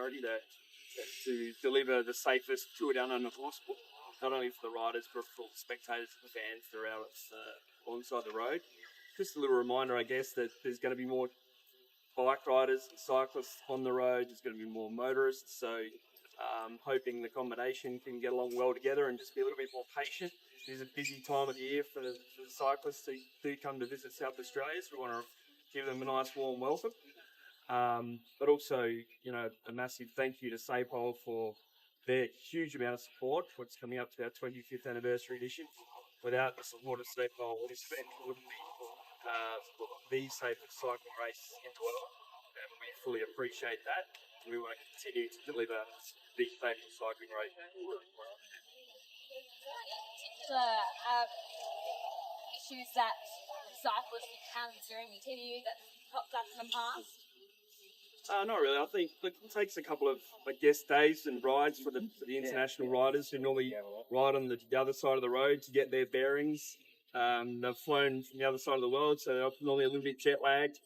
priority to deliver the safest Tour Down Under possible, not only for the riders but for the spectators and the fans that are out alongside the road. Just a little reminder, I guess, that there's going to be more bike riders and cyclists on the road. There's going to be more motorists, so hoping the combination can get along well together and just be a little bit more patient. It is a busy time of the year for the cyclists who do come to visit South Australia, so we want to give them a nice warm welcome. But also, a massive thank you to SAPOL for their huge amount of support for what's coming up to our 25th anniversary edition. Without the support of SAPOL, this event wouldn't be the safest cycling race in the world, and we fully appreciate that. We want to continue to deliver the safest cycling race. Issues that cyclists encountered during the TDU that popped up in the past? Not really. I think it takes a couple of, days and rides for the international riders who normally ride on the other side of the road to get their bearings. They've flown from the other side of the world, so they're normally a little bit jet lagged.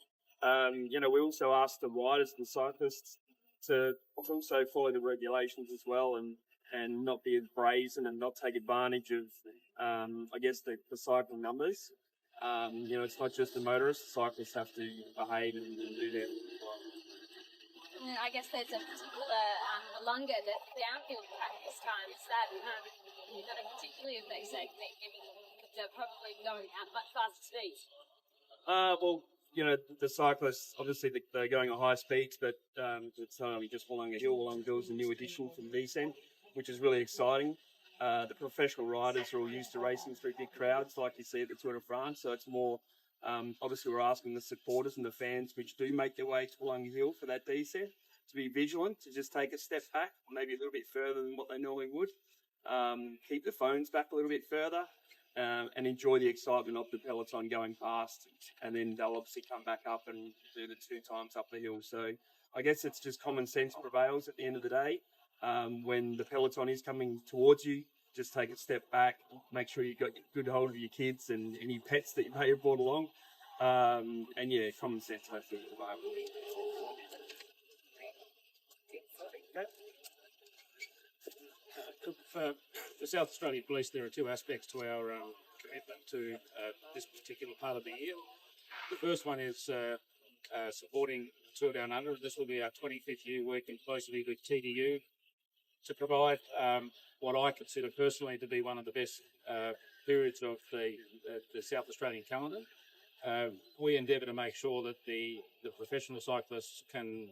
We also ask the riders and cyclists to also follow the regulations as well and not be brazen and not take advantage of, the cycling numbers. It's not just the motorists, the cyclists have to behave and do their work. I guess there's a particular longer downhill track this time. Is that particularly affects safety, given they're probably going at much faster speeds? The cyclists, obviously they're going at high speeds, but it's not only just Wollonga Hill. Wollonga Hill is a new addition from descent, which is really exciting. The professional riders are all used to racing through big crowds like you see at the Tour de France, so it's more, obviously we're asking the supporters and the fans which do make their way to Wollonga Hill for that descent to be vigilant, to just take a step back, maybe a little bit further than what they normally would. Keep the phones back a little bit further. And enjoy the excitement of the peloton going past, and then they'll obviously come back up and do the 2 times up the hill. So I guess it's just common sense prevails at the end of the day. When the peloton is coming towards you, just take a step back, make sure you've got good hold of your kids and any pets that you may have brought along. Common sense hopefully prevails. For the South Australian Police, there are 2 aspects to our commitment to this particular part of the year. The first one is supporting Tour Down Under. This will be our 25th year working closely with TDU to provide what I consider personally to be one of the best periods of the South Australian calendar. We endeavour to make sure that the professional cyclists can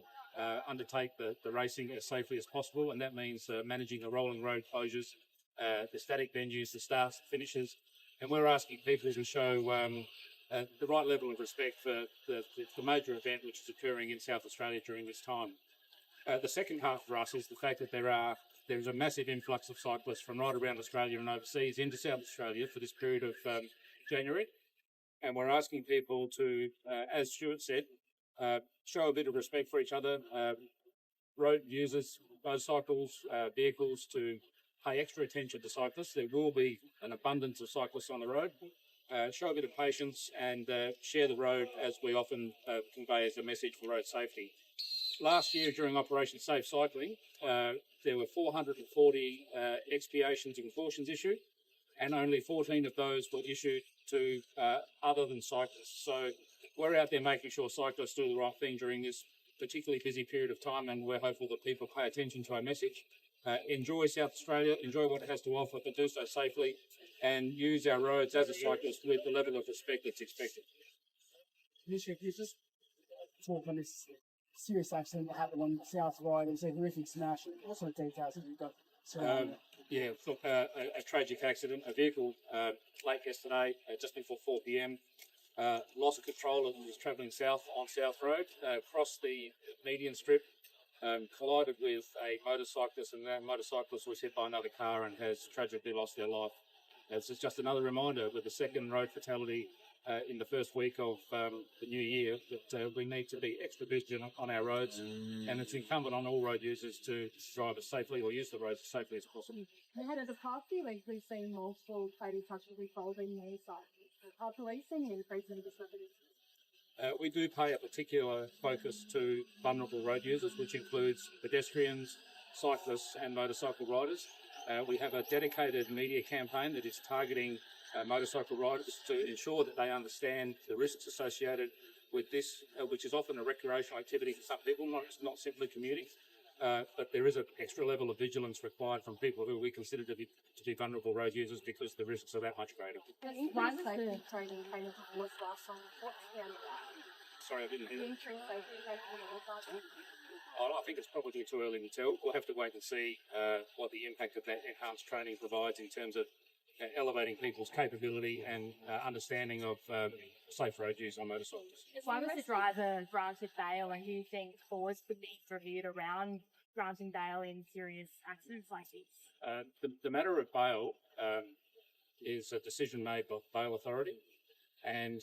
undertake the racing as safely as possible, and that means managing the rolling road closures, the static venues, the starts, finishes, and we're asking people to show the right level of respect for the major event which is occurring in South Australia during this time. The second half for us is the fact that there's a massive influx of cyclists from right around Australia and overseas into South Australia for this period of January, and we're asking people to, as Stuart said, show a bit of respect for each other, road users, motorcycles, vehicles, to pay extra attention to cyclists. There will be an abundance of cyclists on the road. Show a bit of patience and share the road, as we often convey as a message for road safety. Last year, during Operation Safe Cycling, there were 440 expiations and cautions issued, and only 14 of those were issued to other than cyclists. So we're out there making sure cyclists do the right thing during this particularly busy period of time, and we're hopeful that people pay attention to our message. Enjoy South Australia, enjoy what it has to offer, but do so safely, and use our roads as a cyclist with the level of respect that's expected. Can you just talk on this serious accident that happened on South Ride? It was a horrific smash. What sort of details have you got surrounding that? A tragic accident. A vehicle late yesterday, just before 4 p.m, loss of control and was travelling south on South Road, crossed the median strip, collided with a motorcyclist, and that motorcyclist was hit by another car and has tragically lost their life. This is just another reminder, with the second road fatality in the first week of the new year, that we need to be extra vigilant on our roads, and it's incumbent on all road users to drive as safely or use the roads as safely as possible. Ahead of the past few weeks, we've seen multiple fatal touches involving motorcycles. Are policing and increasing disabilities? We do pay a particular focus to vulnerable road users, which includes pedestrians, cyclists and motorcycle riders. We have a dedicated media campaign that is targeting motorcycle riders to ensure that they understand the risks associated with this, which is often a recreational activity for some people, not simply commuting. But there is an extra level of vigilance required from people who we consider to be vulnerable road users because the risks are that much greater. Why was the Sorry, I didn't hear that. increased safety training was last year? I think it's probably too early to tell. We'll have to wait and see what the impact of that enhanced training provides in terms of elevating people's capability and understanding of safe road use on motorcycles. Why was the driver granted bail, and do you think laws could be reviewed around granting bail in serious accidents like these? The matter of bail is a decision made by the bail authority, and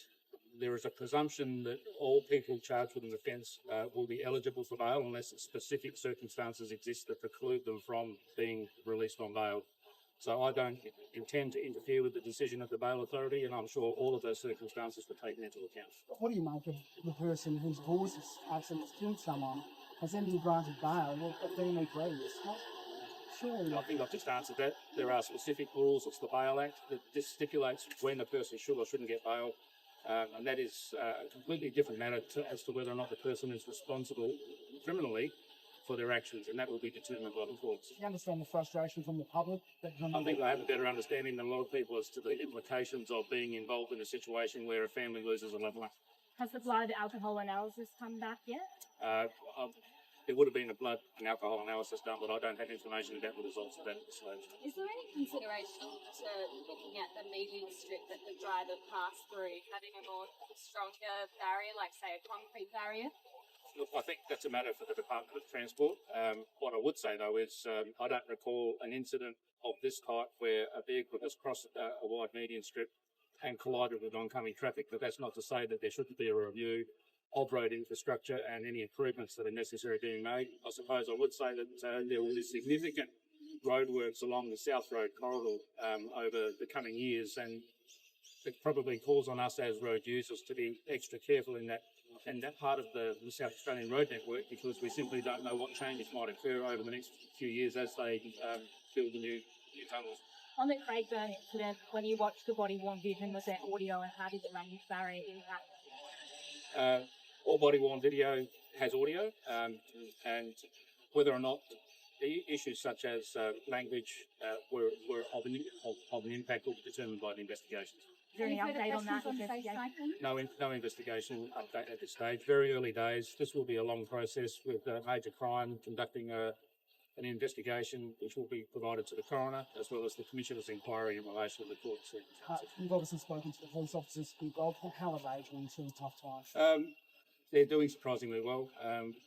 there is a presumption that all people charged with an offence will be eligible for bail unless specific circumstances exist that preclude them from being released on bail. So I don't intend to interfere with the decision of the bail authority, and I'm sure all of those circumstances were taken into account. What do you make of the person whose caused this accident has killed someone, has then been granted bail at 13 years? Surely. I think I've just answered that. There are specific rules. It's the Bail Act that stipulates when a person should or shouldn't get bail. And that is a completely different matter as to whether or not the person is responsible criminally for their actions, and that will be determined by the courts. You understand the frustration from the public? I think I have a better understanding than a lot of people as to the implications of being involved in a situation where a family loses a loved one. Has the blood alcohol analysis come back yet? There would have been a blood and alcohol analysis done, but I don't have information about the results of that at this stage. Is there any consideration to looking at the median strip that the driver passed through, having a more stronger barrier, like say a concrete barrier? Look, I think that's a matter for the Department of Transport. What I would say, though, is I don't recall an incident of this type where a vehicle has crossed a wide median strip and collided with oncoming traffic, but that's not to say that there shouldn't be a review of road infrastructure and any improvements that are necessary being made. I suppose I would say that there will be significant roadworks along the South Road corridor over the coming years, and it probably calls on us as road users to be extra careful in that part of the South Australian road network, because we simply don't know what changes might occur over the next few years as they build the new tunnels. On the Craigburn incident, when you watched the body-worn vision, was there audio, and how did the language barrier impact? All body-worn video has audio, and whether or not the issues such as language were of an impact will be determined by the investigations. Is there any update on that investigation? No investigation update at this stage. Very early days. This will be a long process with Major Crime conducting an investigation which will be provided to the coroner as well as the Commissioner's inquiry in relation to the court. You've obviously spoken to the police officers. How are they doing through tough times? They're doing surprisingly well.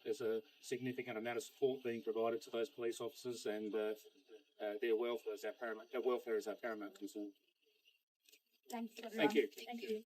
There's a significant amount of support being provided to those police officers, and their welfare is our paramount concern. Thanks, everyone. Thank you. Thank you.